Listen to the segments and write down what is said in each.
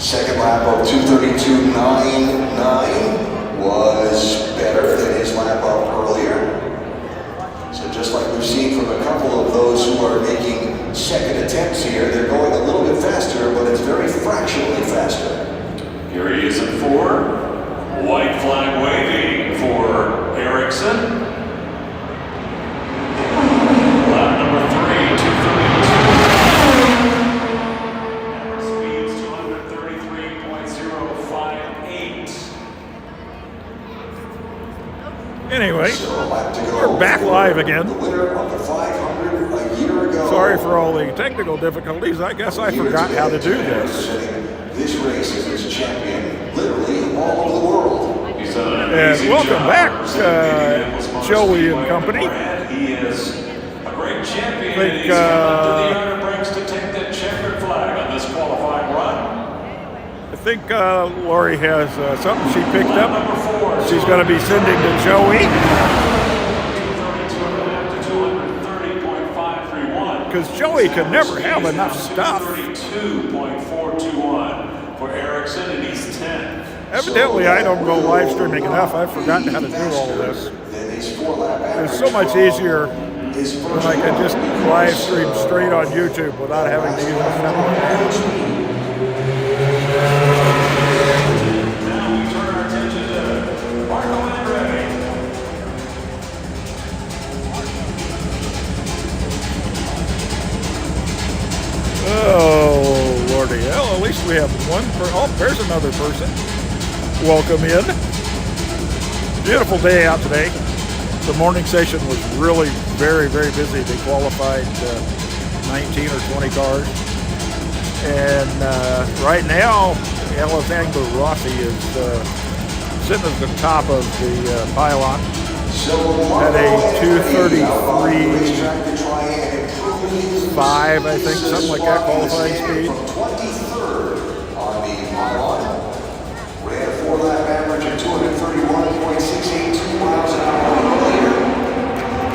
Second lap of 2:32.99 was better than his lap up earlier. So just like we've seen from a couple of those who are making second attempts here, they're going a little bit faster, but it's very fractionally faster. Here he is in 4. White flag waving for Ericsson. Lap number 3, 2:32. Speed's 233.058. Anyway, we're back live again. Sorry for all the technical difficulties. I guess I forgot how to do this. This race is his champion, literally all over the world. And welcome back, Joey and company. He is a great champion. I think, He's come to the Iron Breaks to take that checkered flag on this qualifying run. I think Lori has something she picked up. She's going to be sending to Joey. 232.531. Because Joey can never have enough stuff. 32.421 for Ericsson, and he's 10th. Evidently, I don't go live streaming enough. I've forgotten how to do all this. It's so much easier when I can just live stream straight on YouTube without having to use a separate app. Now we turn our attention to Marco Andretti. Oh, Lordy. Well, at least we have one. Oh, there's another person. Welcome in. Beautiful day out today. The morning session was really very, very busy. They qualified 19 or 20 cars. And right now, Alessandro Rossi is sitting at the top of the pylon at a 2:33.5, I think, something like that qualifying speed. 23rd on the pylon. Ran a 4-lap average of 231.682 miles an hour earlier.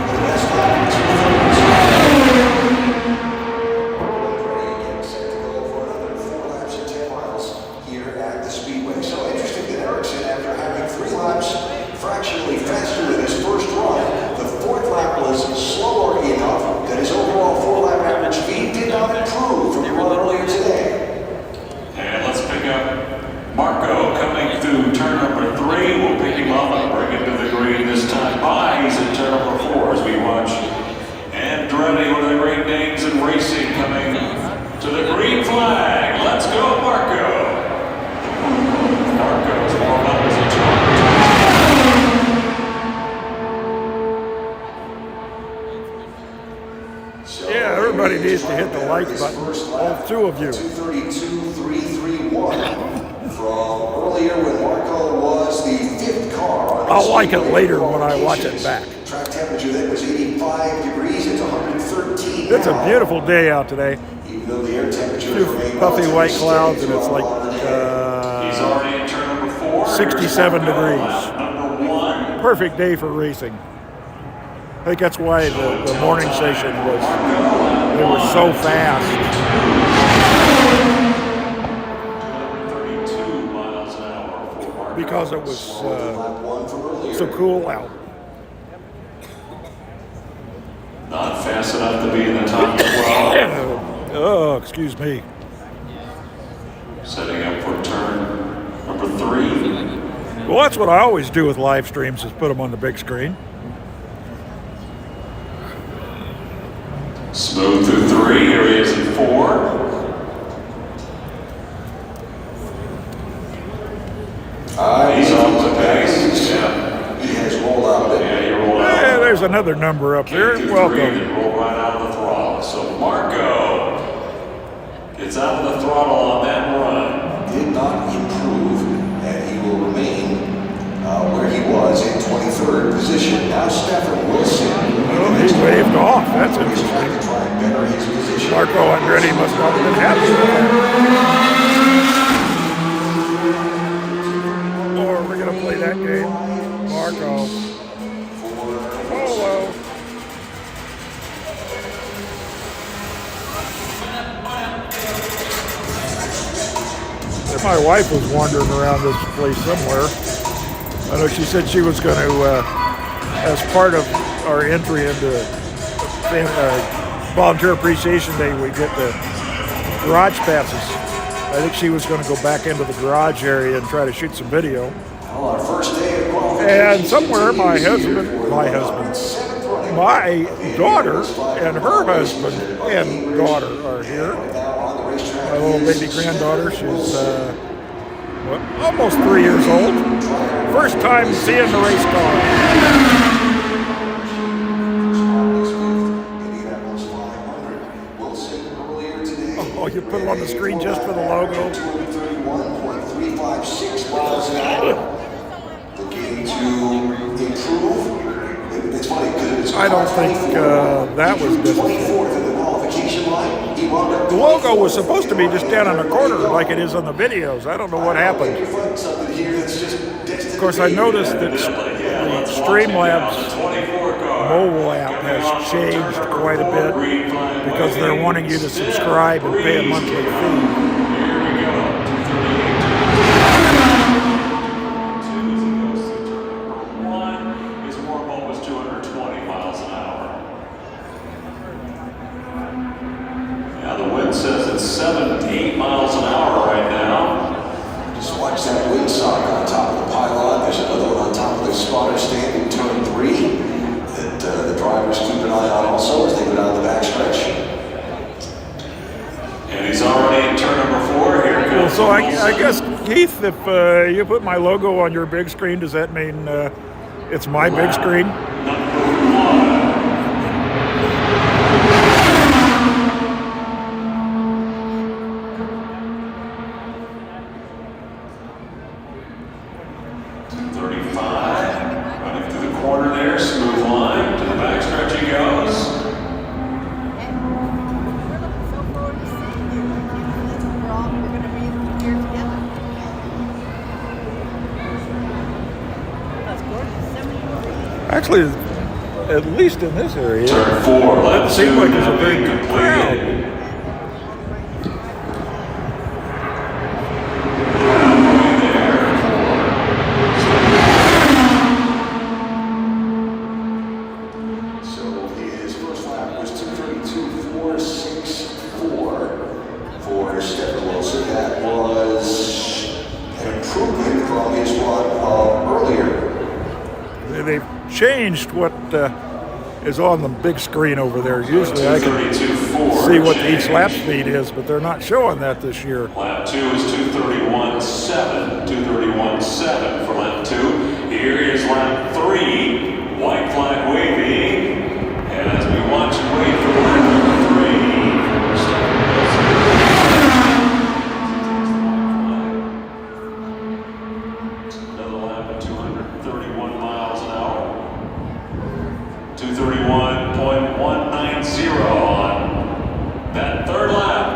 The best lap of 232. Set to go for another 4 laps of 10 miles here at the Speedway. So interesting that Ericsson, after having 3 laps fractionally faster than his first run, the 4th lap was slower enough that his overall 4-lap average speed did not improve from the run earlier today. And let's pick up Marco coming through turn number 3. We'll pick him up and bring him to the green this time by. He's in turn number 4 as we watch Andretti, one of the great names in racing, coming to the green flag. Let's go, Marco. Marco's warm up as a turn. Yeah, everybody needs to hit the like button. All 2 of you. 2:32.331 from earlier when Marco was the 5th car. I'll like it later when I watch it back. Track temperature then was 85 degrees. It's 113. It's a beautiful day out today. Even though the air temperature 2 puffy white clouds, and it's like He's already in turn number 4. 67 degrees. Number 1. Perfect day for racing. I think that's why the morning session was, they were so fast. 32 miles an hour for Marco. Because it was so cool out. Not fast enough to be in the top 12. Oh, excuse me. Setting up for turn number 3. Well, that's what I always do with live streams, is put them on the big screen. Smooth through 3. Here he is in 4. He's off the pace. Yeah. He has rolled out. Yeah, he rolled out. Yeah, there's another number up there. Came through 3 Welcome. and rolled right out of the throttle. So Marco gets out of the throttle on that run. Did not improve, and he will remain where he was in 23rd position. Now Stefan Wilson. Oh, he waved off. That's interesting. Trying to try and better his position. Marco Andretti must not have been happy with that. Or we're going to play that game. Marco. Polo. My wife was wandering around this place somewhere. I know she said she was going to, as part of our entry into Volunteer Appreciation Day, we get the garage passes. I think she was going to go back into the garage area and try to shoot some video. Well, our first day of qualifications. And somewhere my daughter and her husband and daughter are here. My little baby granddaughter, she's almost 3 years old. First time seeing the race car. Oh, you put it on the screen just for the logo. 231.356 miles an hour. Looking to improve. It's funny because I don't think that was necessary. 24th in the qualification line. The logo was supposed to be just down in the corner like it is on the videos. I don't know what happened. Of course, I noticed that the Streamlabs mobile app has changed quite a bit because they're wanting you to subscribe and pay a monthly fee. Says it's 7 to 8 miles an hour right now. Just watch that windsock on top of the pylon. There's another one on top of the spotter stand in turn 3 that the drivers keep an eye on also as they go down the backstretch. And he's already in turn number 4 here. Well, so I guess, Keith, if you put my logo on your big screen, does that mean it's my big screen? Number 1. Actually, at least in this area, turn 4, it seems like there's a very good crowd. So his first lap was 2:32.464 for Stephen Wilson. That was an improvement from his run earlier. They've changed what is on the big screen over there. Usually I can see what each lap speed is, but they're not showing that this year. Lap 2 is 2:31.7. 2:31.7 for lap 2. Here is lap 3. White flag waving. And as we watch and wait for lap number 3. Another lap at 231 miles an hour. 231.190 on that third lap.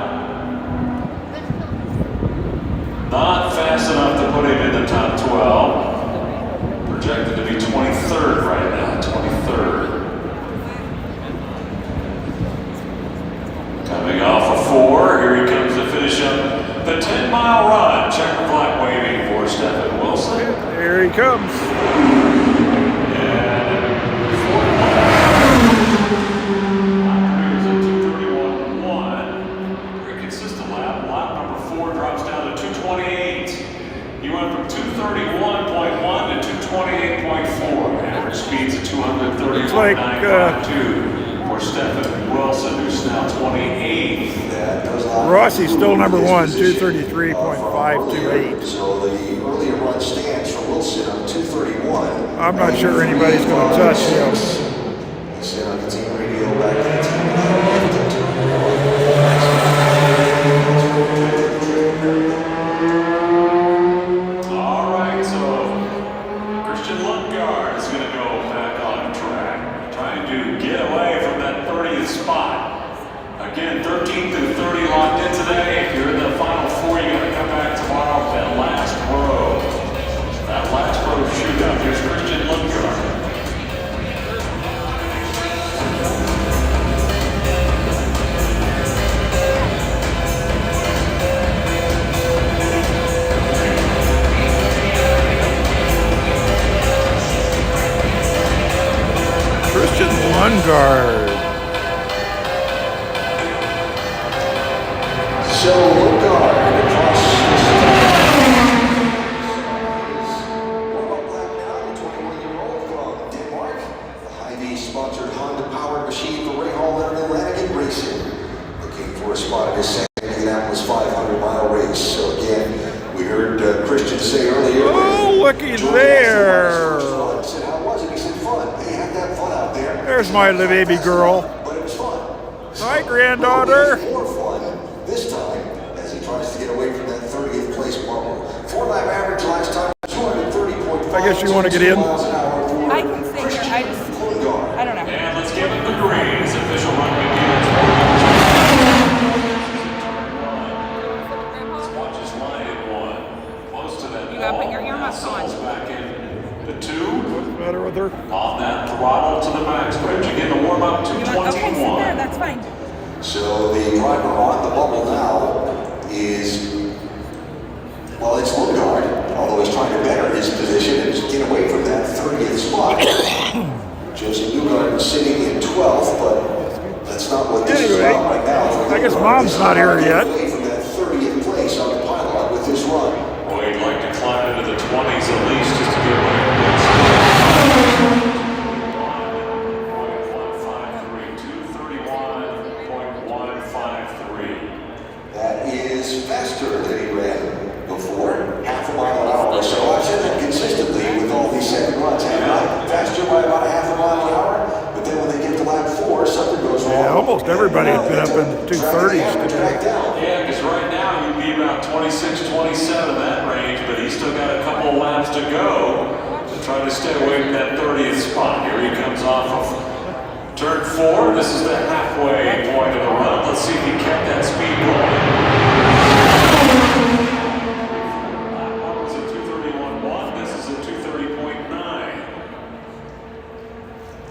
Not fast enough to put him in the top 12. Projected to be 23rd right now, 23rd. Coming off of 4, here he comes to finish up the 10-mile run. Checker flag waving for Stephen Wilson. Here he comes. He went from 231.1 to 228.4. Average speeds of 231.952 for Stephen Wilson, who's now 28th. Rossi's still number 1, 233.528. So the earlier run stands for Wilson on 2:31. I'm not sure anybody's going to touch him. He said on the team radio back in the team. Spot. Again, 13 through 30 locked in today. If you're in the final 4, you got to come back tomorrow for that last row. That last row shootout. Here's Christian Lundgaard. Lundgaard. So Lundgaard across the warm-up lap now, the 21-year-old from Denmark. The Hy-Vee-sponsored Honda-powered machine for Ray Hall and Atlantic Racing. Looking for a spot in his second Indianapolis 500-mile race. So again, we heard Christian say earlier. Oh, looky there. Said, how was it? He said, fun. They had that fun out there. There's my little baby girl. But it was fun. Hi, granddaughter. More fun this time as he tries to get away from that 30th place bubble. 4-lap average last time, 230.5. I guess you want to get in. I can stay here. I don't know. And let's give it the green. His official run begins. Let's watch his line in one. Close to that. You gotta put your earmuffs on. Settles back in the two. What's the matter with her? On that throttle to the max bridge. Again, the warm up to Okay, sit 21. there. That's fine. So the driver on the bubble now is, well, it's Lundgaard, although he's trying to better his position and get away from that 30th spot. Joseph Newgarden sitting in 12th, but that's not what this is about right now. I guess Mom's not here yet. Away from that 30th place on the pylon with this run. Boy, he'd like to climb into the 20s at least just to get away from this. 231.153. That is faster than he ran before, half a mile an hour or so. I've said that consistently with all these second runs. Faster by about a half a mile an hour, but then when they get to lap 4, something goes wrong. Yeah, almost everybody has been up in the 230s today. Yeah, because right now you'd be about 26, 27 that range, but he's still got a couple of laps to go to try to stay away from that 30th spot. Here he comes off of turn 4. This is the halfway point of the run. Let's see if he kept that speed going. That was a 231.1. This is a 230.9.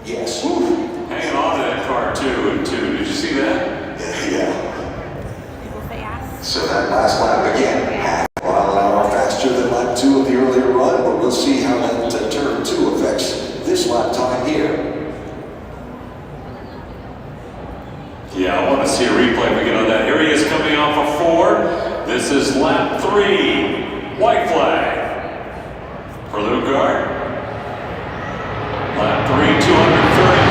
Yes. Hanging on to that car too. Did you see that? Yeah. People say ass. So that last lap again, half a mile an hour faster than lap 2 of the earlier run, but we'll see how that turn 2 affects this lap time here. Yeah, I want to see a replay if we get on that. Here he is coming off of 4. This is lap 3. White flag for Lundgaard. Lap 3, 230.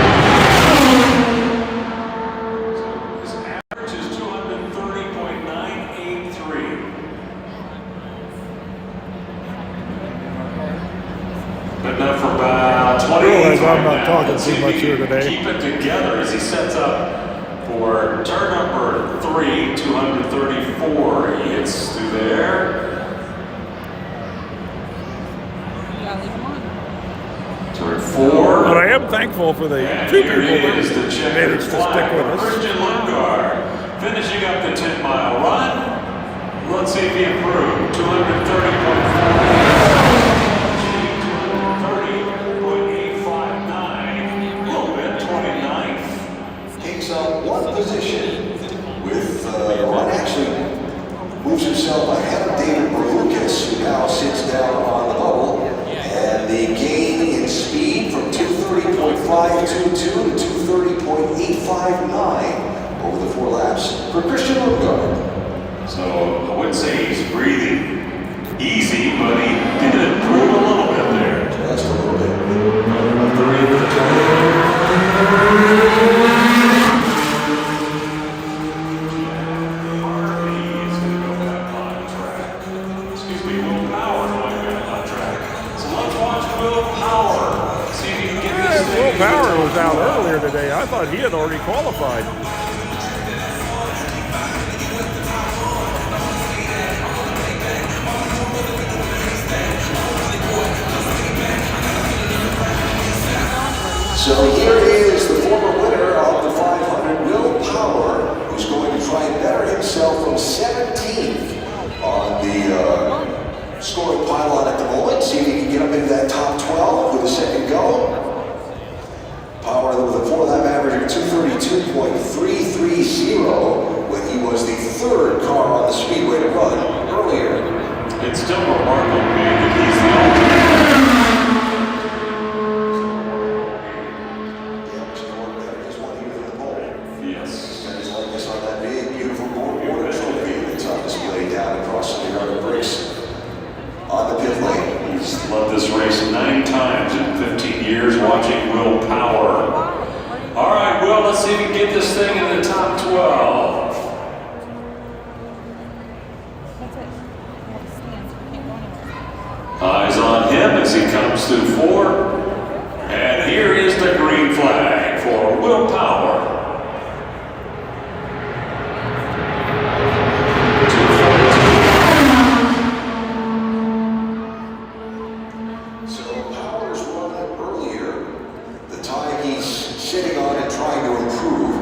His average is 230.983. Good enough for about 20. Realize I'm not talking too much here today. Keep it together as he sets up for turn number 3, 234. He hits through there. You gotta leave them on. Turn 4. But I am thankful for the And 2 here people is the that checkered managed to stick flag with for us. Christian Lundgaard, finishing up the 10-mile run. Let's see if he improved. 230.859. Low bit, 29th. Takes up one position with Ron actually moves himself ahead of David Lucas, who now sits down on the bubble. And the gain in speed from 230.522 to 230.859 over the 4 laps for Christian Lundgaard. So I wouldn't say he's breathing easy, but he did improve a little bit there. Just a little bit. 3 of the 20. Will Power was out earlier today. I thought he had already qualified. So here is the former winner of the 500, Will Power, who's going to try and better himself from 17th on the scoring pylon at the moment. See if he can get up into that top 12 with a second go. Power with a 4-lap average of 232.330 when he was the 3rd car on the speedway to run earlier. It's still remarkable to me that he's the ultimate. Yeah, there's no one better. times in 15 years watching Will Power. All right, Will, let's see if we can get this thing in the top 12. That's it. It stands. We can't go anywhere. Eyes on him as he comes through 4. And here is the green flag for Will Power. So Power's run earlier, the time he's sitting on and trying to improve.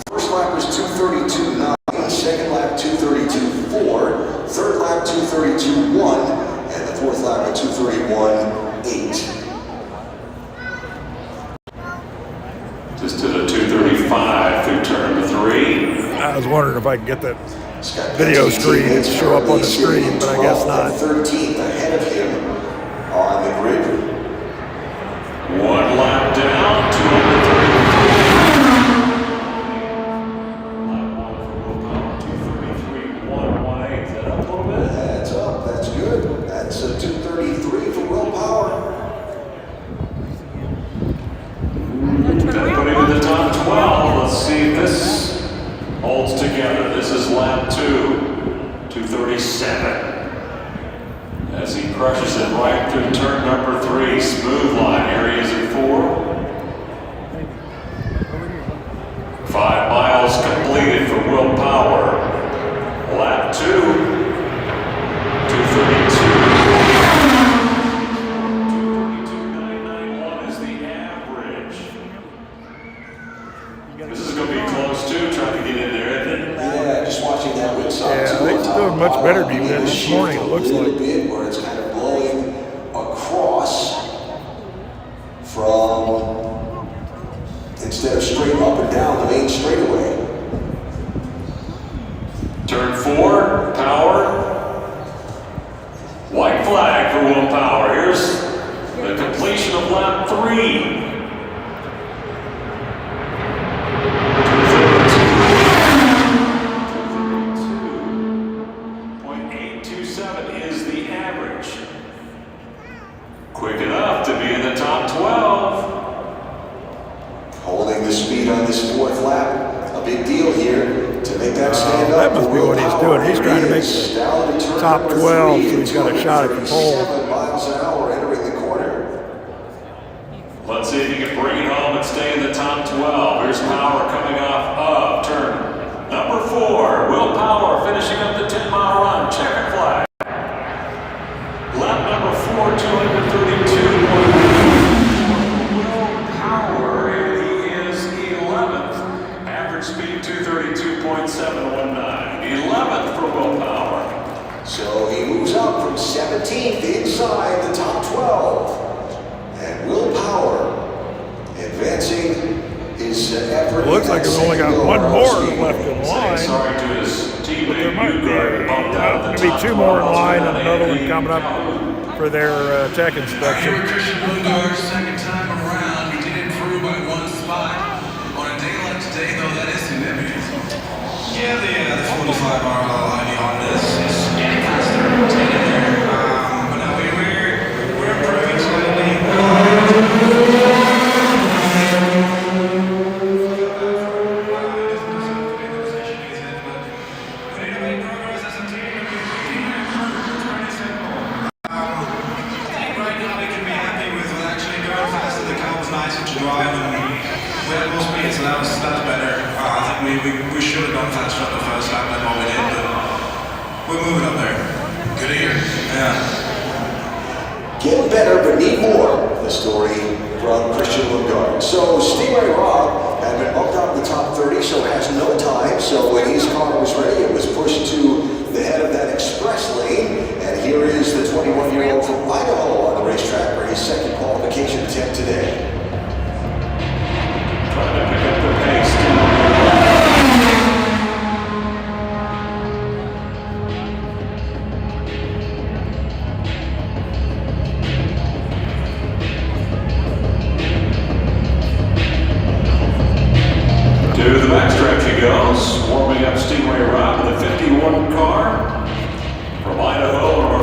First lap was 2:32.9, second lap 2:32.4, third lap 2:32.1, and the fourth lap at 2:31.8. Just to the 235 through turn number 3. I was wondering if I could get that video screen to show up on the screen, but I guess not. 13th ahead of him on the grid. 1 lap down, 233. Lap 1 for Will Power, 233.118. Is that up a little bit? That's up. That's good. That's a 2:33 for Will Power. Then putting in the top 12. Let's see if this holds together. This is lap 2, 237. As he crushes it right through turn number 3. Smooth line. Here he is at 4. 5 miles completed for Will Power. Lap 2, 232. 232.991 is the average. This is going to be close too, trying to get in there, isn't it? Yeah, just watching that whipsaw. Yeah, he's doing much better than he did this morning, it looks A little like. bit where it's kind of blowing across from, instead of straight up and down the main straightaway. Turn 4, Power. White flag for Will Power. Here's the completion of lap 3. 232.827 is the average. Quick enough to be in the top 12. Holding the speed on this fourth lap. A big deal here to make that stand up. That must be what he's doing. He's trying to make the Down to turn top number 12, three, so he's got a shot at the pole. 237 miles an hour entering the corner. Let's see if he can bring it home and stay in the top 12. Here's Power coming off of turn number 4. Will Power finishing up the 10-mile run. Checkered flag. Lap number 4, 232. Will Power, and he is 11th. Average speed 232.719. 11th for Will Power. So he moves up from 17th inside the top 12. And Will Power advancing his effort. Looks like he's only got one more left in Saying line. sorry to his teammate. There might be, bumped out of the maybe top 2 more in 12. line and another one coming up for their tech inspection. Here with Christian Lundgaard, second time around, he did improve by 1 spot. On a day like today, though, that is significant. Yeah, the 45 RLI on this is getting faster, it's getting there. But no, we're improving slightly. We should have done faster on the first lap than what we did, but we're moving up there. Good to hear. Yeah. Get better, but need more. The story from Christian Lundgaard. So Stingray Rob had been bumped out of the top 30, so has no time. So when his car was ready, it was pushed to the head of that express lane. And here is the 21-year-old from Idaho on the racetrack for his second qualification attempt today. Trying to pick up the pace. To the backstretch he goes, warming up Stingray Rob with a 51 car from Idaho.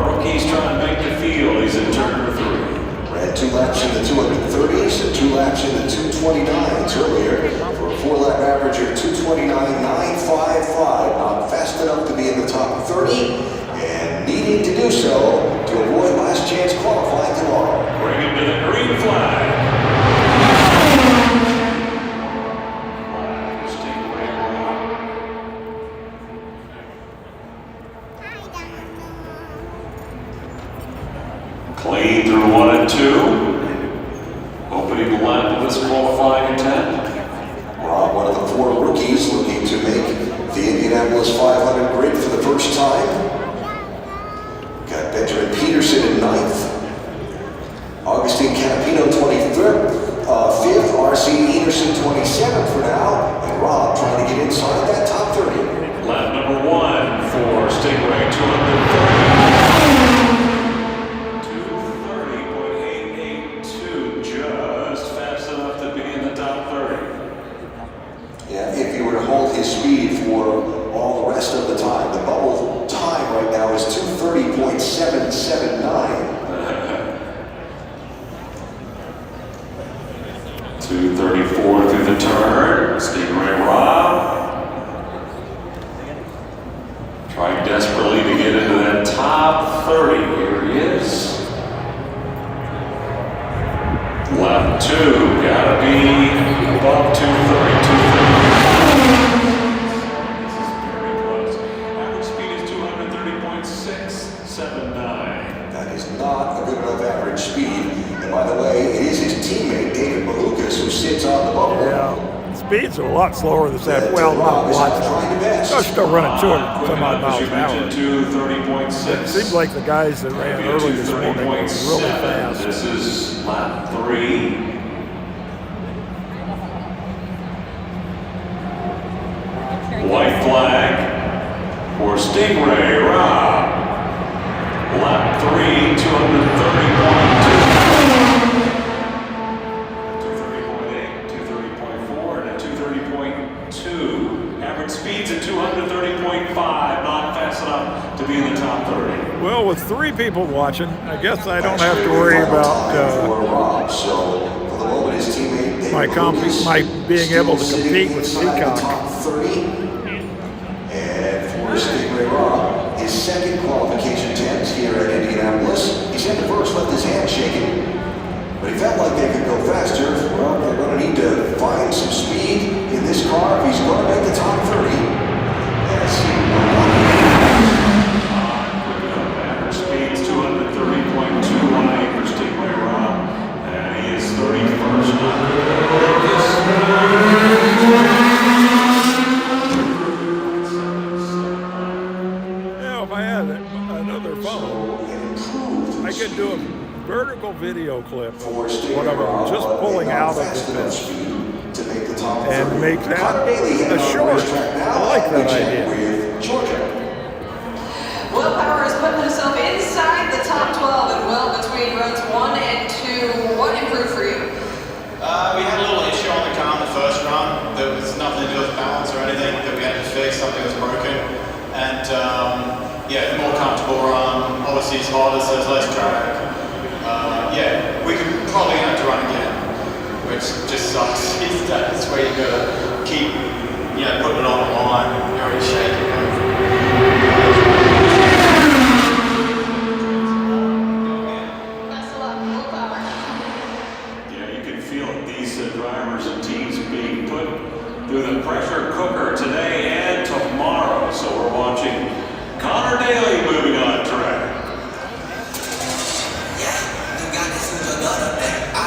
2:29s earlier for a 4-lap average of 2:29.955. Not fast enough to be in the top 30 and needing to do so to avoid last chance qualifying tomorrow. Bring him to the green flag. Clean through 1 and 2. Opening lap of this qualifying attempt. Rob, one of the 4 rookies looking to make the Indianapolis 500 grid for the first time. Got Benjamin Peterson in 9th. Augustine Canapino 23rd. 5th. R.C. Enerson 27th for now. And Rob trying to get inside that top 30. Lap number 1 for Stingray 230. 230.882, just fast enough to be in the top 30. Yeah, if he were to hold his speed for all the rest of the time, the bubble time right now is 230.779. 234 through the turn. Stingray Rob. Trying desperately to get into that top 30. Here he is. Lap 2, gotta be above 230, 230. Average speed is 230.679. That is not a good enough average speed. And by the way, it is his teammate, David Malukas, who sits on the bubble. Yeah, speeds are a lot slower than that. Well, not a lot. They're still running 200 some odd miles an hour. 230.6. It seems like the guys that ran early this morning were really fast. This is lap 3. White flag for Stingray Rob. Lap 3, 230.8, 230.4, and a 230.2. Average speeds at 230.5, not fast enough to be in the top 30. Well, with 3 people watching, I guess I don't have to worry about my being able to compete with Peacock. And for Stingray Rob, his second qualification attempt here at Indianapolis. He said the first left his hand shaking, but he felt like they could go faster. Well, they're going to need to find some speed in this car if he's going to make the top 30. Let's see. Average speed is 230.218 for Stingray Rob, and he is 31st. If I had another phone, I could do a vertical video clip of one of them just pulling out of the pit and make that a short. I like that idea. Will Power is putting himself inside the top 12 and well between runs 1 and 2. What improved for you? We had a little issue on the car in the first run. There was nothing to do with balance or anything that we had to fix. Something was broken. And yeah, more comfortable run. Obviously it's harder, so there's less track. Yeah, we could probably have to run again, which just sucks. That's where you gotta keep, putting it on the line. You're already shaking. Best of luck, Will Power. Yeah, you can feel these drivers and teams being put through the pressure cooker today and tomorrow. So we're watching Connor Daly moving on track.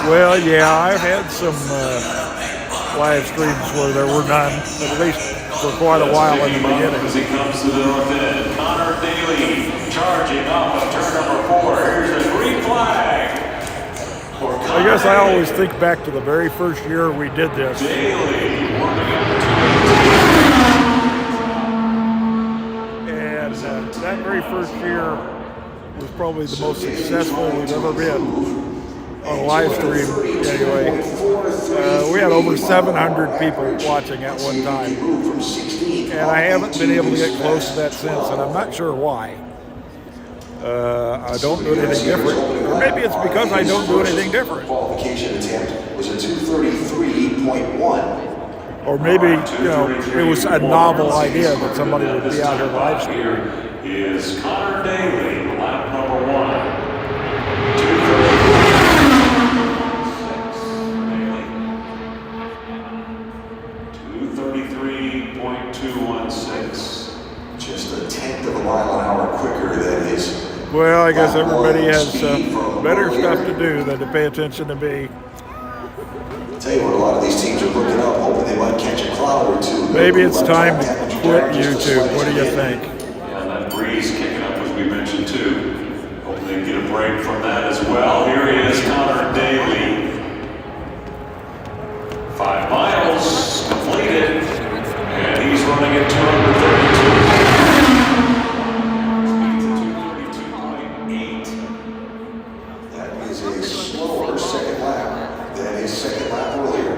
Well, yeah, I've had some live streams where there were none, at least for quite a while in the beginning. As he comes to the north end, Connor Daly charging off of turn number 4. Here's the green flag. I guess I always think back to the very first year we did this. Daly working up And that very first year was probably the most successful we've ever been on a live stream anyway. We had over 700 people watching at one time. And I haven't been able to get close to that since, and I'm not sure why. I don't do anything different. Or maybe it's because I don't do anything different. Qualification attempt was a 2:33.1. Or maybe, it was a novel idea that somebody would be out here live streaming. Here is Connor Daly, lap number 1. 2:33.216. Just a tenth of a mile an hour quicker than his. Well, I guess everybody has better stuff to do than to pay attention to me. I'll tell you what, a lot of these teams are looking up, hoping they might catch a cloud or two. Maybe it's time to quit YouTube. What do you think? Yeah, that breeze kicking up, as we mentioned, too. Hope they get a break from that as well. Here he is, Connor Daly. 5 miles completed, and he's running at 232. That is a slower second lap than his second lap earlier.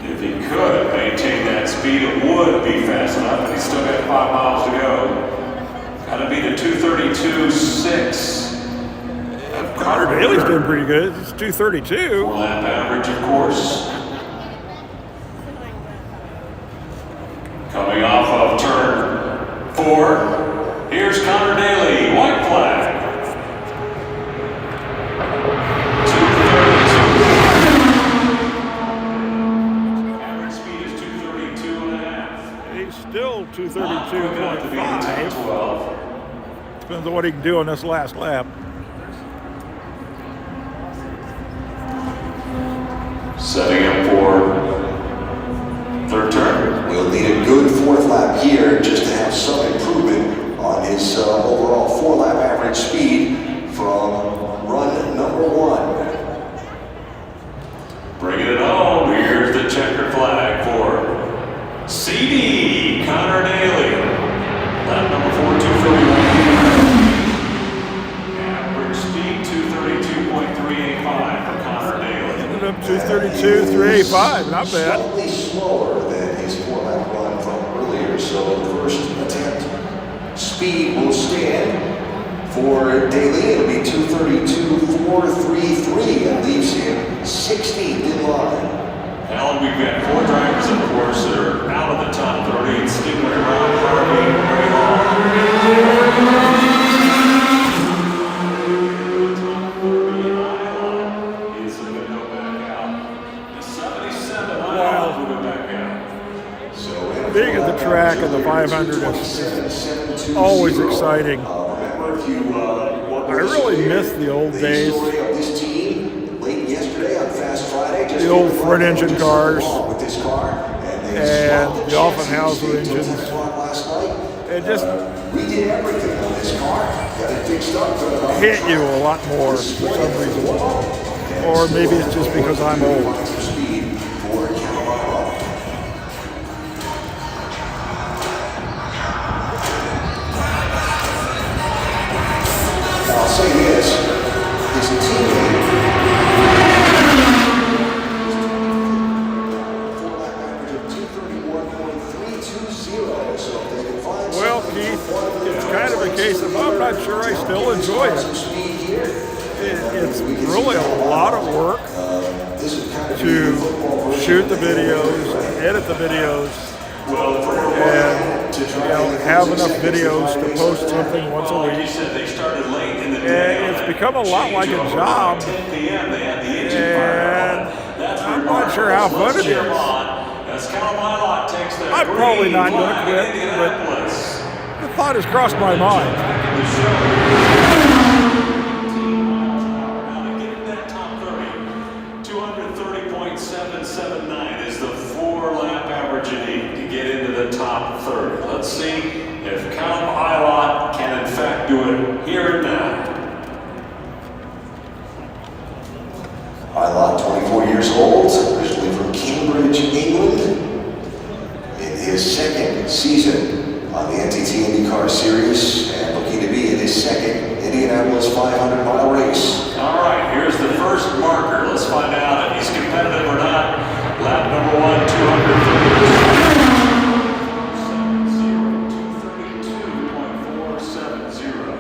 If he could maintain that speed, it would be fast enough, but he's still got 5 miles to go. Got to be the 2:32.6. Connor Daly's doing pretty good. It's 2:32. Lap average, of course. Coming off of turn 4, here's Connor Daly, white flag. 2:32. Average speed is 2:32.5. He's still 2:32.5. 12. Depends on what he can do on this last lap. Setting up for third turn. We'll need a good fourth lap here just to have some improvement on his overall 4-lap average speed from run number 1. Bringing it home, here's the checkered flag for CD Connor Daly. Lap number 4, 2:31. Average speed 2:32.385 for Connor Daly. Ended up 2:32.385. Not bad. Slightly slower than his 4-lap run from earlier, so the first attempt speed will stand for Daly. It'll be 2:32.433 and leaves him 16th in line. Alan, we've got 4 drivers, of course, that are out of the top 30. It's Stigler, Ron, Harvey, Ray Hall. He's going to go back out. The 77 miles will go back out. So Being at the track of the 500 is always exciting. Remember, if you I really miss the old days. story of this team late yesterday on Fast Friday, just The old front engine cars with this car, and the Offenhauser engines. Last night. It just We did everything on this car. Got it fixed up. hit you a lot more for some reason. Or maybe it's just because I'm old. Speed for Carolina. I'll say this, his teammate, 4-lap average of 2:31.320, so if they can find Well, something Keith, for it's kind of a case of I'm not sure I still enjoy it. speed here. It's really a lot of work This is kind of to shoot the videos, edit the videos, and have enough videos to post something once a week. They started late in the day. And it's become a lot like a job, and I'm not sure how fun it is. I'm probably not going to quit, but the thought has crossed my mind. 230.779 is the 4-lap average you need to get into the top 30. Let's see if Callum Ilott can in fact do it here and now. Ilott, 24 years old, originally from Cambridge, England. In his second season on the NTT IndyCar Series and looking to be in his second Indianapolis 500-mile race. All right, here's the first marker. Let's find out if he's competitive or not. Lap number 1, 232.470.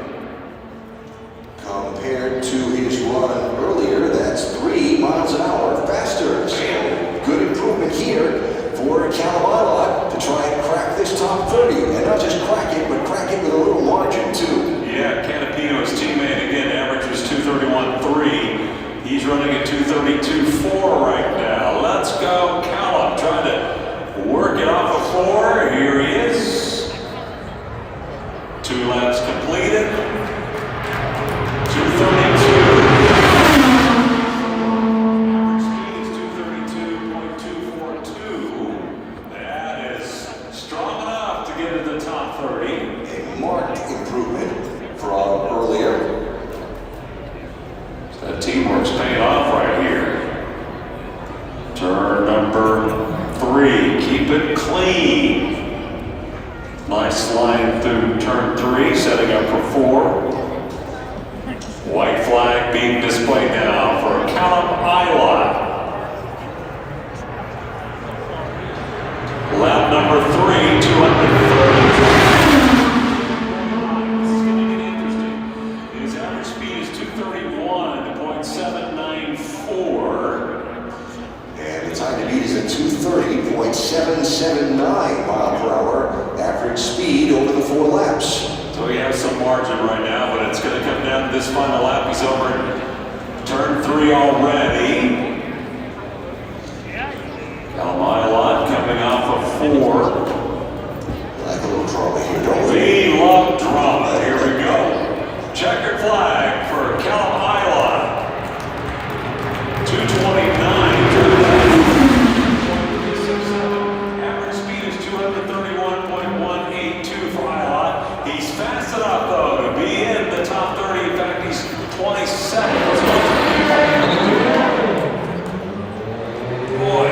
He's running at 2:32.4 right now. Let's go, Callum, trying to work it off the floor. Here he is. 2 laps completed. 2:32. Average speed is 2:32.242. That is strong enough to get into the top 30. A marked improvement from earlier. That teamwork's paying off right here. Turn number 3, keep it clean. Nice line through turn 3, setting up for 4. White flag being displayed now for Callum Ilott. Lap number 3, 230. This is going to get interesting. His average speed is 231.794. And the time to beat is at 2:30.779 mile per hour average speed over the 4 laps. So we have some margin right now, but it's going to come down to this final lap. He's over in turn 3 already. Callum Ilott coming off of 4. Like a little drama here, don't we? We love drama. Here we go. Checkered flag for Callum Ilott. 229. Average speed is 231.182 for Ilott. He's fast enough, though, to be in the top 30. In fact, he's 22nd. Boy,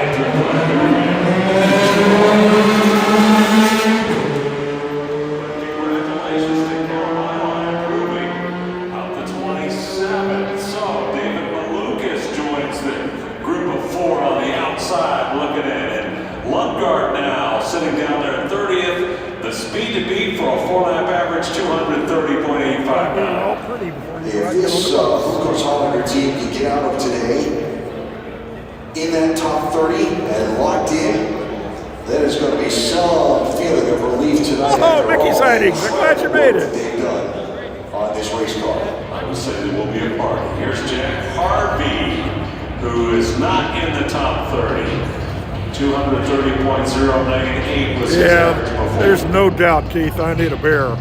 congratulations to Callum Ilott improving up to 27th. So David Malukas joins the group of 4 on the outside looking at it. Lundgaard now sitting down there at 30th. The speed to beat for a 4-lap average, 230.85 now. If this Lucas Hollander team can get out of today in that top 30 and locked in, then it's going to be some feeling of relief tonight. Oh, Mickey sightings. I'm glad you made it. They've done on this race car. I would say there will be a party. Here's Jack Harvey, who is not in the top 30. 230.098 was his average Yeah, before. there's no doubt, Keith. I need a beer.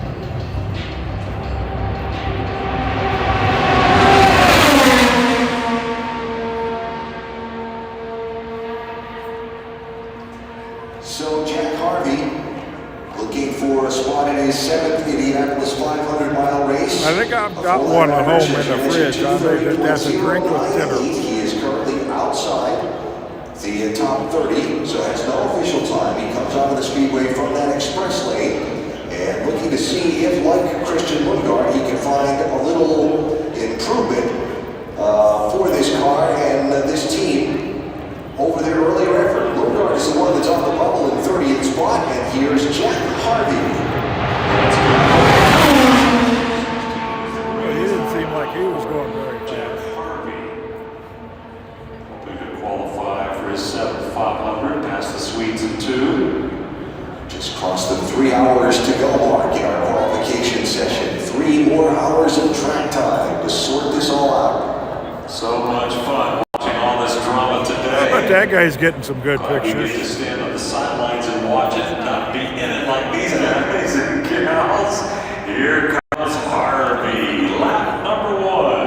So Jack Harvey looking for a spot in his 7th Indianapolis 500-mile race. I think I've got one at home in the fridge. I may just have to drink with dinner. He is currently outside the top 30, so has no official time. He comes out of the speedway from that express lane and looking to see if, like Christian Lundgaard, he can find a little improvement for this car and this team over their earlier effort. Lundgaard is the one that's on the bubble in 30th spot, and here's Jack Harvey. Well, he didn't seem like he was going very Jack fast. Harvey. Hoping to qualify for his 7th 500, past the Swedes in 2. Just crossed the 3 hours to go mark in our qualification session. 3 more hours of track time to sort this all out. So much fun watching all this drama today. But that guy's getting some good You get to pictures. stand on the sidelines and watch it and not be in it like these guys and gals. Here comes Harvey, lap number 1.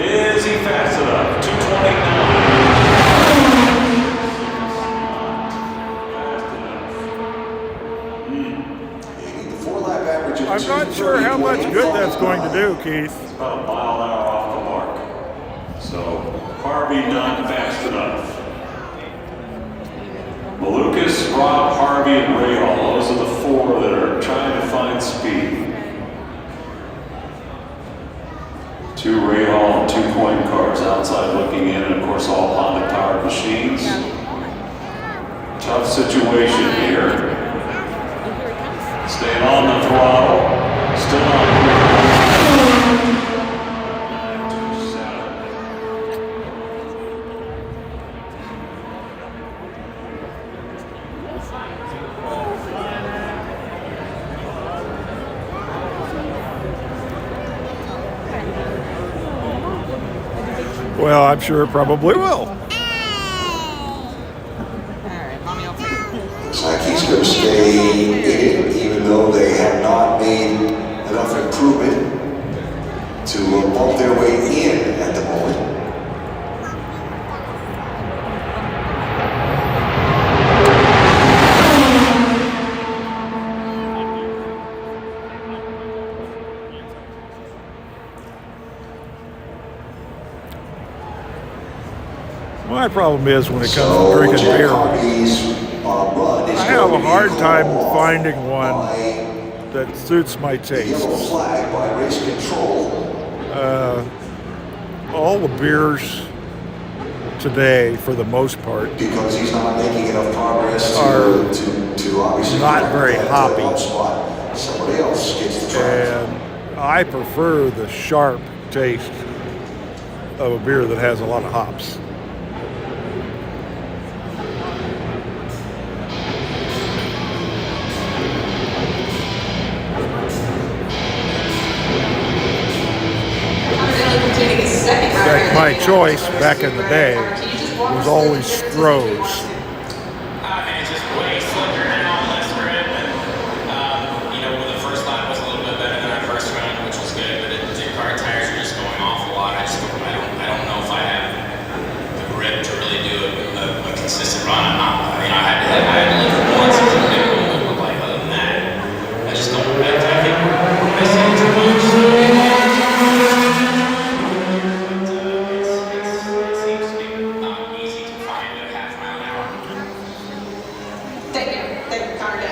Is he fast enough? 229. The 4-lap average of I'm not sure how much good that's going to do, Keith. It's about a mile an hour off the mark. So Harvey not fast enough. Malukas, Rob, Harvey, and Ray Hall. Those are the 4 that are trying to find speed. 2 Ray Hall and 2 coin cars outside looking in, and of course all Honda powered machines. Tough situation here. Staying on the throttle. Still on. Well, I'm sure it probably will. All right, mommy, I'll take it. Looks like he's going to stay in it, even though they have not made enough improvement to bump their way in at the moment. My problem is when it comes to So drinking Jack beer, Harvey's run is I have going a to be hard called time off finding one by that suits my the yellow tastes. flag by race control. All the beers today, for the most part, Because he's not making enough progress Are to obviously not correct very that hoppy. one spot. Somebody else gets the track. and I prefer the sharp taste of a beer that has a lot of hops. Completing his second In round fact, here. my choice back in the day was always Stroh's. It's just way slicker now, less grip, and when the first lap was a little bit better than our first run, which was good, but the car tires are just going off a lot. I don't know if I have the grip to really do a consistent run. I had to look for once and see what it would look like. Other than that, I just don't. I think we're missing too much. It seems to be not easy to find a half-mile an hour. Thank you, Connor.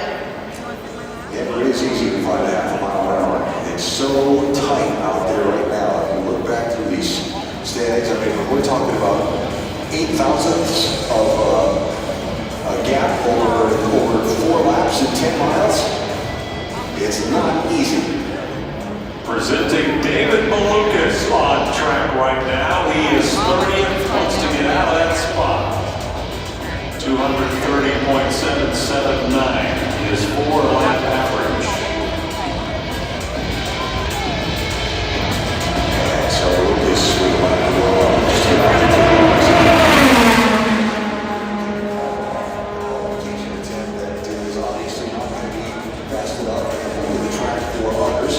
It is easy to find a half a mile an hour. It's so tight out there right now. If you look back through these standings, I mean, we're talking about 8 thousandths of a gap over 4 laps in 10 miles. It's not easy. Presenting David Malukas on track right now. He is 30th, wants to get out of that spot. 230.779 is 4-lap average. And so Lucas will have to go on just about attempt that is obviously not going to be fast enough and will the track for others.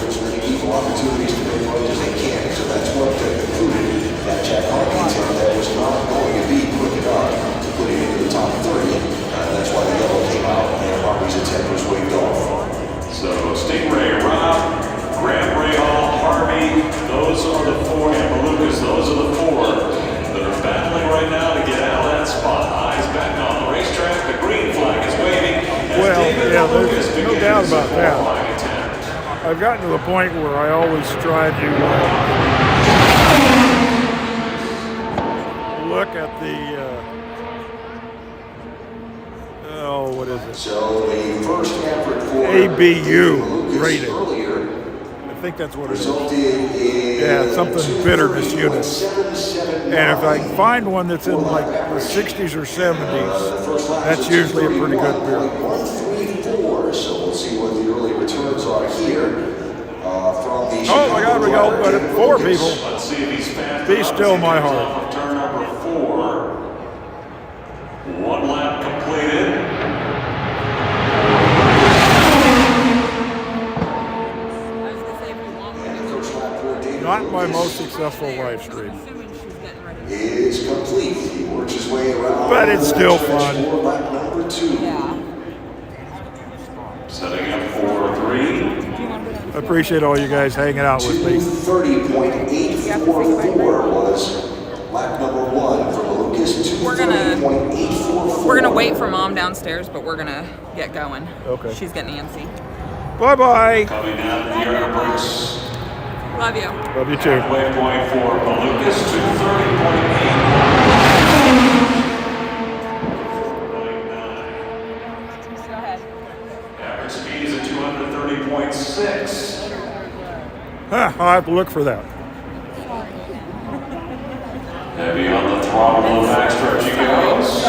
There's many equal opportunities to make runs as they can. So that's what concluded that Jack Harvey attempt that was not going to be quick enough to put him into the top 30. That's why the yellow came out and Harvey's attempt was waved off. So Stingray, Rob, Graham Rahal, Harvey, those are the 4, and Malukas, those are the 4 that are battling right now to get out of that spot. Eyes back on the racetrack. The green flag is waving. As Well, David yeah, Malukas there's no begins doubt his about that. qualifying attempt. I've gotten to the point where I always try to look at the what is it? So the first effort for ABU rating. earlier I think that's what it is. resulted in Yeah, something bitterness unit. 230.779. And if I can find one that's in like the 60s or 70s, that's usually a pretty good beer. 134. So we'll see what the early returns are here from the. Oh my God, we got but 4 people. Let's see if he's fast Be enough still as he my comes heart. off of turn number 4. 1 lap completed. I was gonna say if you want one, And the first lap for David Not my Lucas most successful live stream. assuming she's getting ready. is complete. He works his way around. But it's still that stretch fun. for lap number 2. Yeah. Setting up for 3. I appreciate all you guys hanging out with me. 230.844 was lap number 1 for Lucas. We're gonna 230.844. wait for mom downstairs, but we're gonna get going. Okay. She's getting antsy. Bye-bye. Coming down the air brakes. Love you. Love you too. Halfway point for Malukas, 230.8. Go ahead. Average speed is at 230.6. Huh, I'll have to look for that. Heavy on the throttle, the backstretch he goes.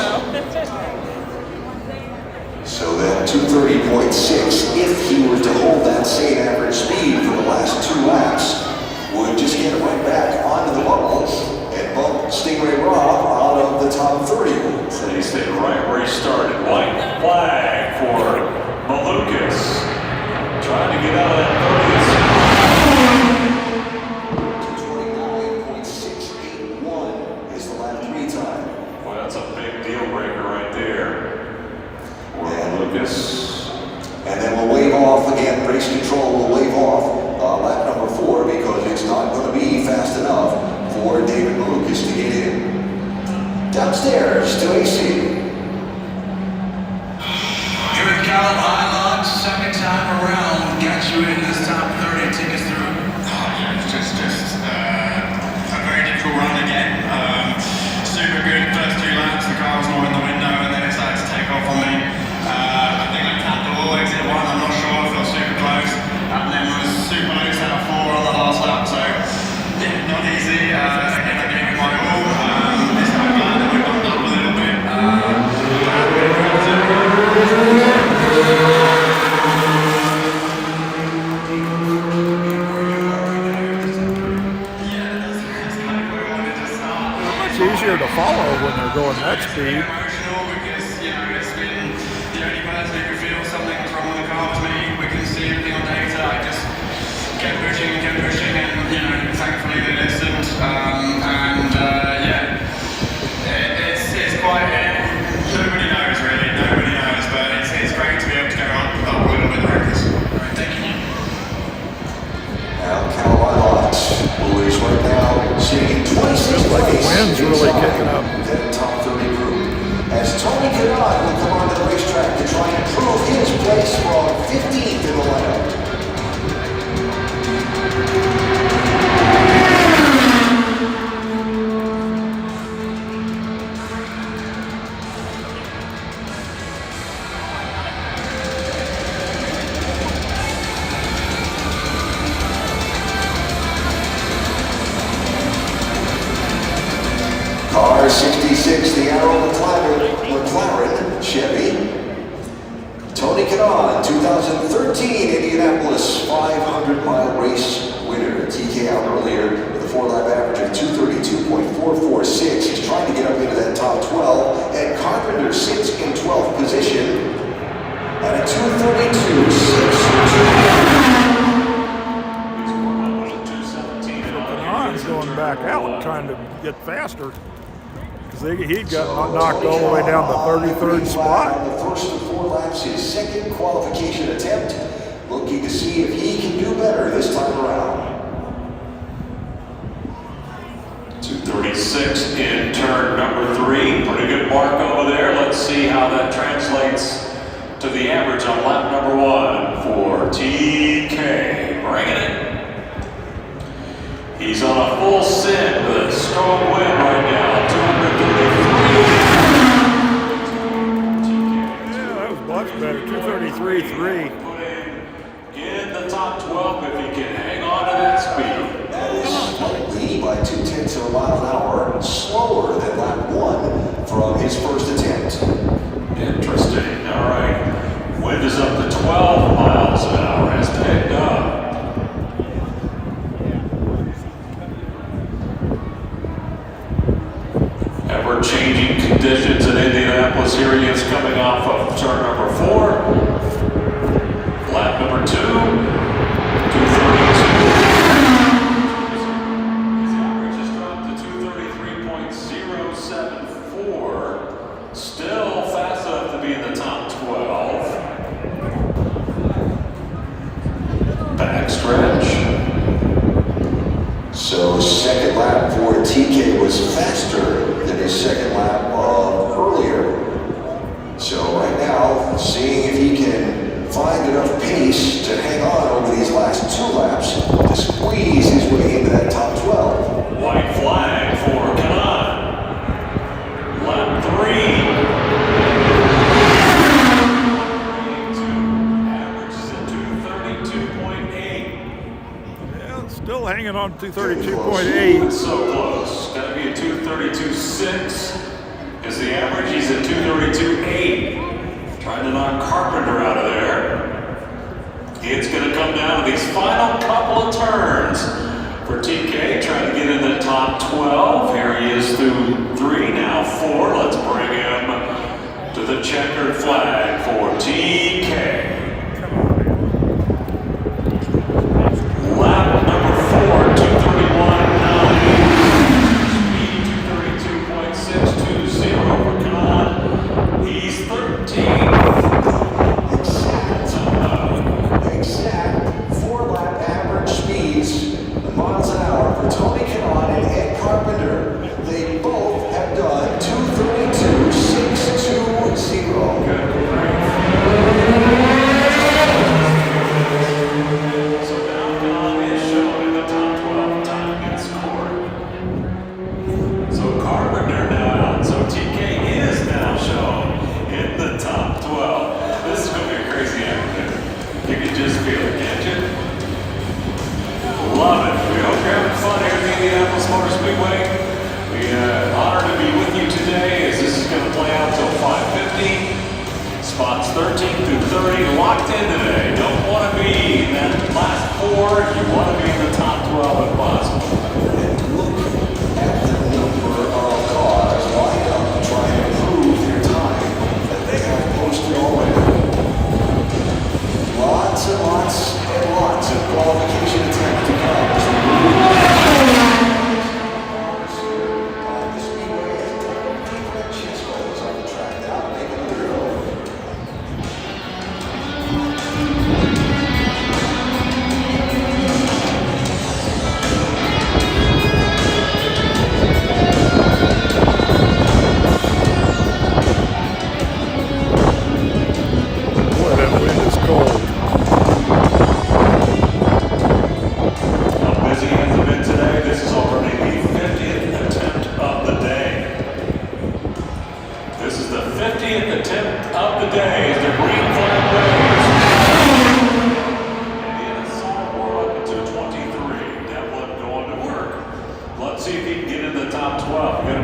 So that 230.6, if he were to hold that same average speed for the last 2 laps, would just get right back onto the bubble easier to follow when they're going that It's speed. really emotional because, it's been the only person who could feel something was wrong with the car was me. We couldn't see anything on data. I just kept pushing, and, thankfully they listened. It's quite, nobody knows really, but it's great to be able to go on with the records. Alright, thank you. Now Carolina who is right now sitting in 26th Like the place. wind's really kicking up. That top 30 group. As Tony Kanaan will come onto the racetrack to try and improve his place from 15th in the lineup. Car 66, the Arrow McLaren Chevy. Tony Kanaan, 2013 Indianapolis 500-mile race winner. TK out earlier with a 4-lap average of 232.446. He's trying to get up into that top 12. And Carpenter sits in 12th position at a 232.6. Kanaan's going back out trying to get faster. He got knocked all the way down to 33rd spot. On the first of 4 laps, his second qualification attempt, looking to see if he can do better this time around. 236 in turn number 3. Pretty good mark over there. Let's see how that translates to the average on lap number 1 for TK. Bringing it. He's on a full send with a strong wind right now. 233. Yeah, that was much better. 233.3. Put in the top 12 if he can hang on to that speed. That is slightly by 0.2 of a mile an hour slower than lap 1 from his first attempt. Interesting. All right. Wind is up to 12 miles an hour. Has picked up. Ever-changing conditions in Indianapolis. Here he is coming off of turn number 4. Lap number 2. 232. His average has dropped to 233.074. Still fast enough to be in the top 12. Backstretch. So second lap for TK was faster than his second lap of earlier. So right now, seeing if he can find enough pace to hang on over these last 2 laps to squeeze his way into that top 12. White flag for Kanaan. Lap 3. Average is at 232.8. Yeah, still hanging on 232.8. So close. Got to be a 232.6 is the average. He's at 232.8. Trying to knock Carpenter out of there. It's going to come down to these final couple of turns for TK. Trying to get in the top 12. Here he is through 3, now 4. Let's bring him to the checkered flag for TK. Lap number 4, 231.9. Speed 232.620 for Kanaan. He's 13th. Exact 4-lap average speeds, miles an hour for Tony Kanaan and Ed Carpenter. They both have done 232.620. So now Kanaan is shown in the top 12 time and scored. So Carpenter now out. So TK is now shown in the top 12. This is going to be a crazy afternoon. You can just feel it, can't you? Love it. We hope you're having fun here at the Indianapolis Motor Speedway. We're honored to be with you today as this is going to play out till 5:50. Spots 13 through 30 locked in today. Don't want to be in that last 4. You want to be in the top 12 if possible. And look at the number of cars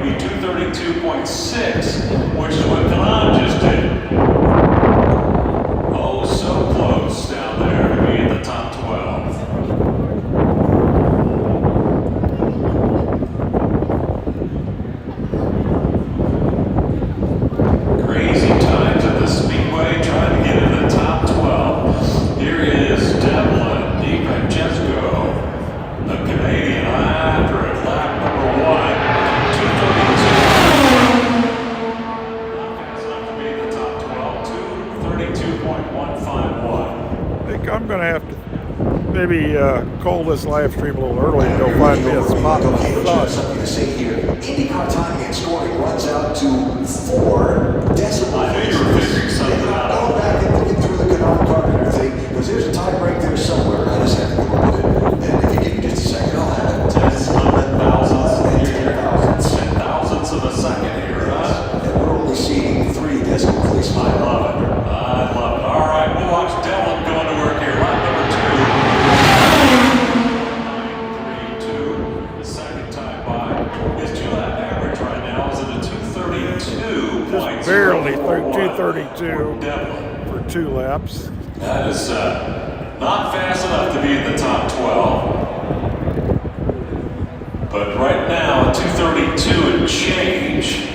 would be 232.6, which is what Kanan just did. Oh, so close down there to be in the top 12. Crazy times at the Speedway trying to get in the top 12. Here is Devlin DiFrancesco, the Canadian, after it, lap number 1, 232. I think I'm going to have to maybe call this live stream a little early and go find me a spot on the side. Something to say here. IndyCar timing and scoring runs out to 4 decimal I knew you were figuring something out. Go back and look through the Canard Carpenter thing, because there's a time break there somewhere. I just have to come up with it. And if you give me just a second, I'll have it. 10,000ths of a second here, huh? And we're only seeing 3 decimal places. I love it. I love it. All right, we'll watch Devlin going to work here. Lap number 2. 9.32. The second time by. His 2-lap average right now is at a 232. Just barely through 232 Devlin. for 2 laps. That is not fast enough to be in the top 12. But right now, 232 and change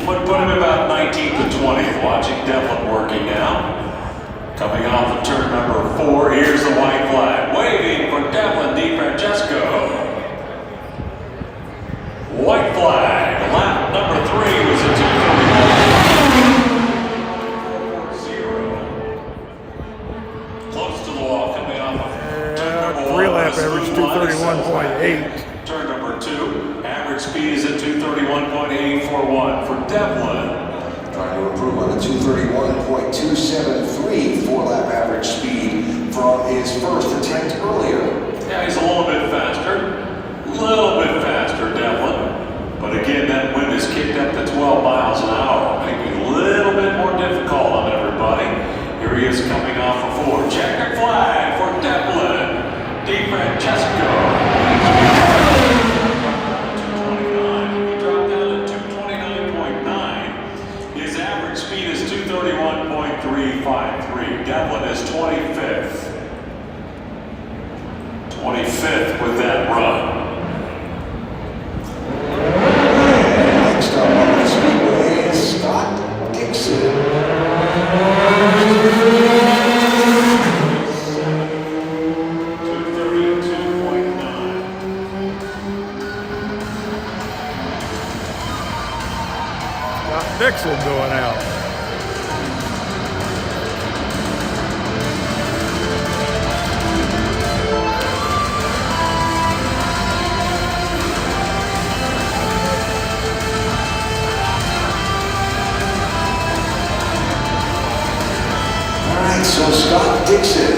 would put him about 19th to 20th. Watching Devlin working now. Coming off of turn number 4, here's the white flag. Waving for Devlin DiFrancesco. White flag. Lap number 3 was a 2:31.0. Close to the wall coming off of turn number 1. 3-lap average 231.8. Turn number 2. Average speed is at 231.841 for Devlin. Trying to improve on a 231.273 4-lap average speed from his first attempt earlier. Yeah, he's a little bit faster. Devlin. But again, that wind is kicked up to 12 miles an hour, making it a little bit more difficult on everybody. Here he is coming off of 4. Checkered flag for Devlin DiFrancesco. 229. He dropped down to 229.9. His average speed is 231.353. Devlin is 25th. 25th with that run. Next up on the Speedway is Scott Dixon. 232.9. Got Dixon going out. Alright, so Scott Dixon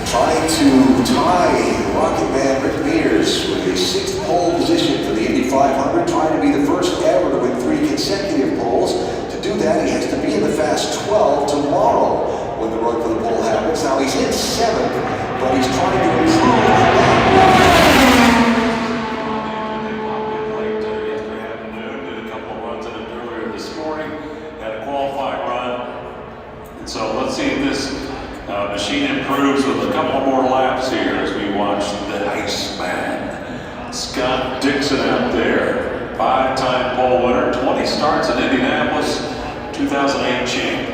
trying to tie Rocket Man Rick Mears with a 6th pole position for the Indy 500, trying to be the first ever to win 3 consecutive poles. To do that, he has to be in the Fast 12 tomorrow when the run for the pole happens. Now, he's in 7th, but he's trying to improve on that. Yesterday afternoon, did a couple of runs in it earlier this morning, had a qualifying run. And so let's see if this machine improves with a couple more laps here as we watch the Iceman. Scott Dixon out there, 5-time pole winner, 20 starts in Indianapolis, 2008 champ.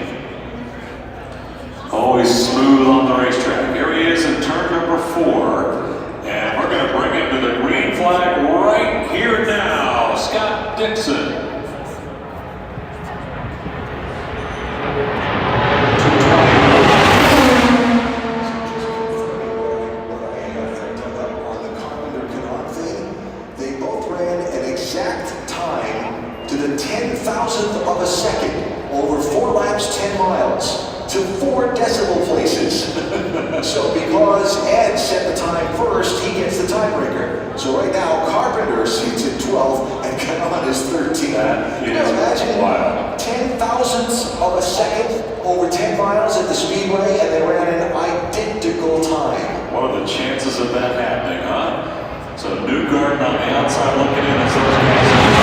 Always smooth on the racetrack. Here he is in turn number 4, and we're going to bring him to the green flag right here now. Scott Dixon. Of a second over 4 laps, 10 miles to 4 decimal places. So because Ed set the time first, he gets the tiebreaker. So right now, Carpenter sits at 12 and Kanan is 13. That Can you is imagine wild. 10,000ths of a second over 10 miles at the Speedway, and they ran an identical time. What are the chances of that happening, huh? So Newgarden on the outside looking in as those guys.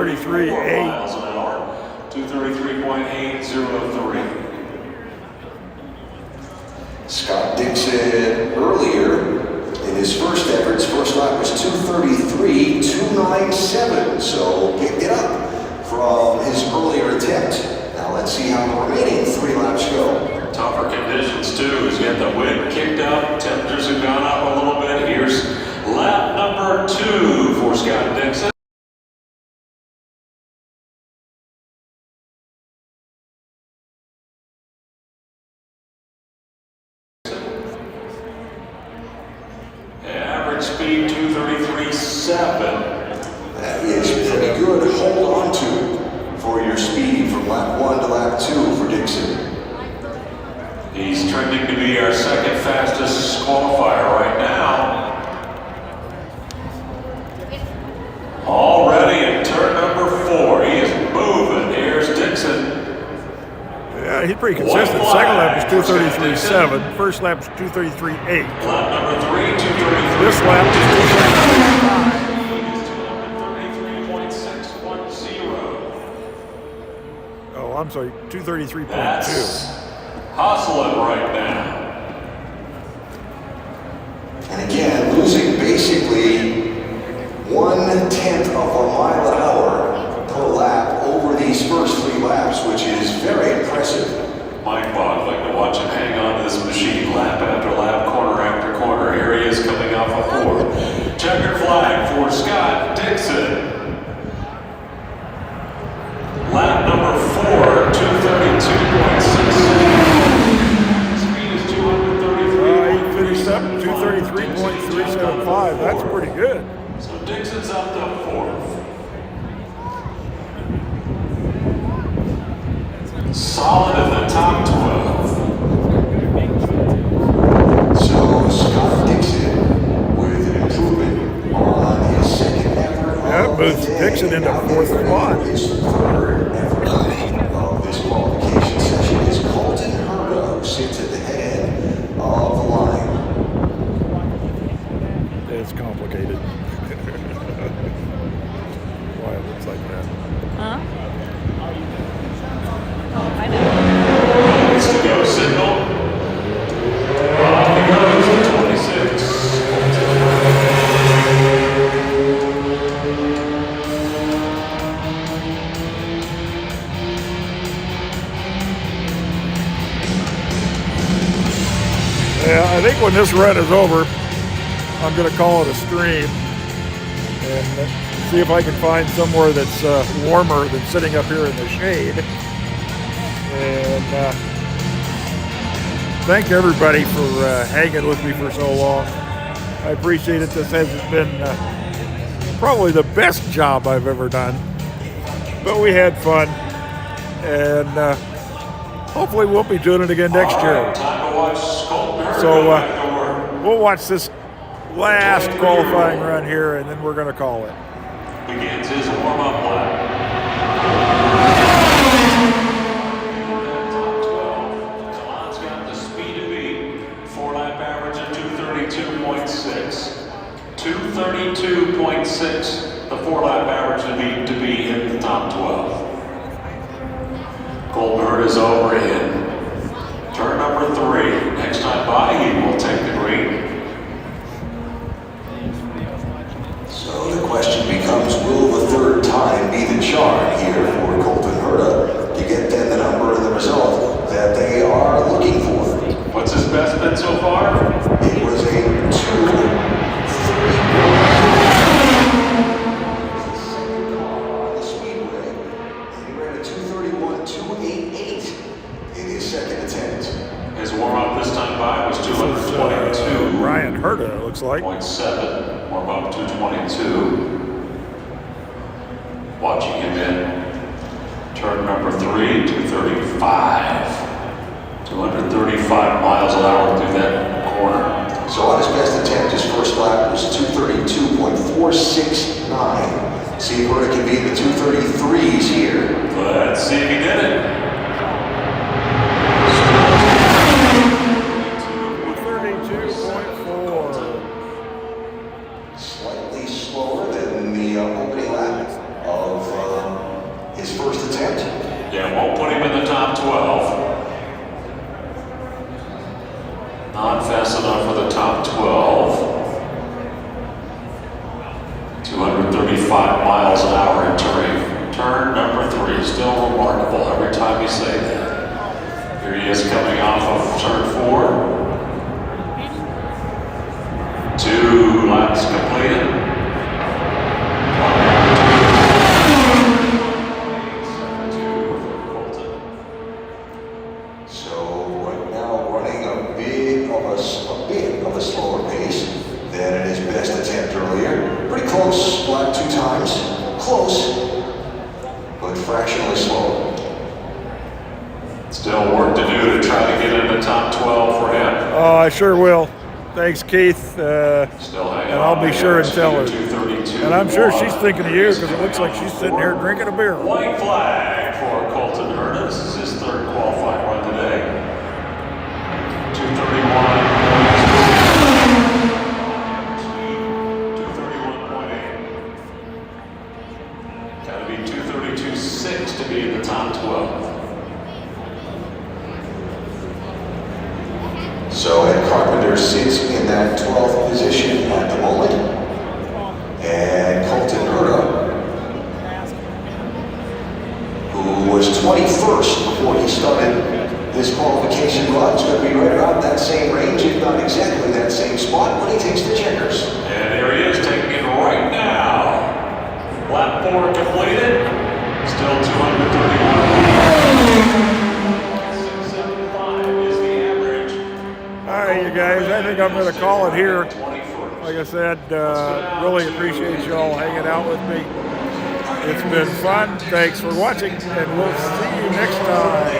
233.8. miles an hour. 233.803. Scott Dixon earlier in his first effort, his first lap was 233.297, so picked it up from his earlier attempt. Now let's see how the remaining 3 laps go. Tougher conditions too. He's got the wind kicked up. Temperatures have gone up a little bit. Here's lap number 2 for Scott Dixon. Average speed 233.7. That is pretty good hold on to for your speed from lap 1 to lap 2 for Dixon. He's trending to be our second fastest qualifier right now. Already in turn number 4. He is moving. Here's Dixon. Yeah, he's pretty consistent. Second lap was 233.7. First lap was 233.8. Lap number 3, 233. This lap was 233.5. 33.610. Oh, I'm sorry, 233.2. That's hustling right now. And again, losing basically 1/10 of a mile an hour per lap over these first 3 laps, which is very impressive. Mind-boggling to watch him hang on to this machine lap after lap, corner after corner. Here he is coming off a 4. Checkered flag for Scott Dixon. Lap number 4, 232.6. Speed is 233. He finished up 233.375. That's pretty good. So Dixon's up to 4th. Solid in the top 12. So Scott Dixon with an improvement on his second effort. That moves Dixon into 4th spot. His third effort of this qualification session is Colton Herta, who sits at the head of the line. It's complicated. Why it looks like that. Huh? Oh, I know. It's the go signal. Off he goes at 26. Yeah, I think when this run is over, I'm going to call it a stream and see if I can find somewhere that's warmer than sitting up here in the shade. And thank everybody for hanging with me for so long. I appreciate it. This hasn't been probably the best job I've ever done, but we had fun, and hopefully we'll be doing it again next year. Time to watch Sculptor. So we'll watch this last qualifying run here, and then we're going to call it. Begins his warm-up lap. Top 12. Kalan's got the speed to beat. 4-lap average of 232.6. 232.6. The 4-lap average to be in the top 12. Goldberg is over in turn number 3. Next time by, he will take the green. So the question becomes, will the third time be the charm here for Colton Herta to get them the number and the result that they are looking for? What's his best bid so far? It was a 2-3. On the speedway, and he ran a 231.288 in his second attempt. His warm-up this time by was 222. Ryan Herta, it looks like. 0.7, warm-up 222. Watching him in turn number 3, 235. 235 miles an hour through that corner. So on his best attempt, his first lap was 232.469. See if Herta can be in the 233s here. Let's see if he did it. 32.4. Slightly slower than the opening lap of me say that. Here he is coming off of turn 4. 2 laps completed. So right now running a bit of a slower pace than in his best attempt earlier. Pretty close, lap 2 times. Close, but fractionally slow. Still work to do to try to get in the top 12 for him. Oh, I sure will. Thanks, Keith. Still hanging And I'll on be to sure and the tell her. 232. And I'm sure she's thinking of you because it looks like she's sitting here drinking a beer. White flag for Colton Herta. This is his 3rd qualifying run today. 231. 231.8. Gotta be 232.6 to be in the top 12. So Ed Carpenter sits in that 12th position at the moment. And Colton Herta, who was 21st before he started this qualification run, is going to be right around that same range, if not exactly that same spot, when he takes the checkers. And here he is taking it right now. Lap 4 completed. Still 231. 675 is the average. All right, you guys, I think I'm going to call it here. Like I said, really appreciate you all hanging out with me. It's been fun. Thanks for watching, and we'll see you next time.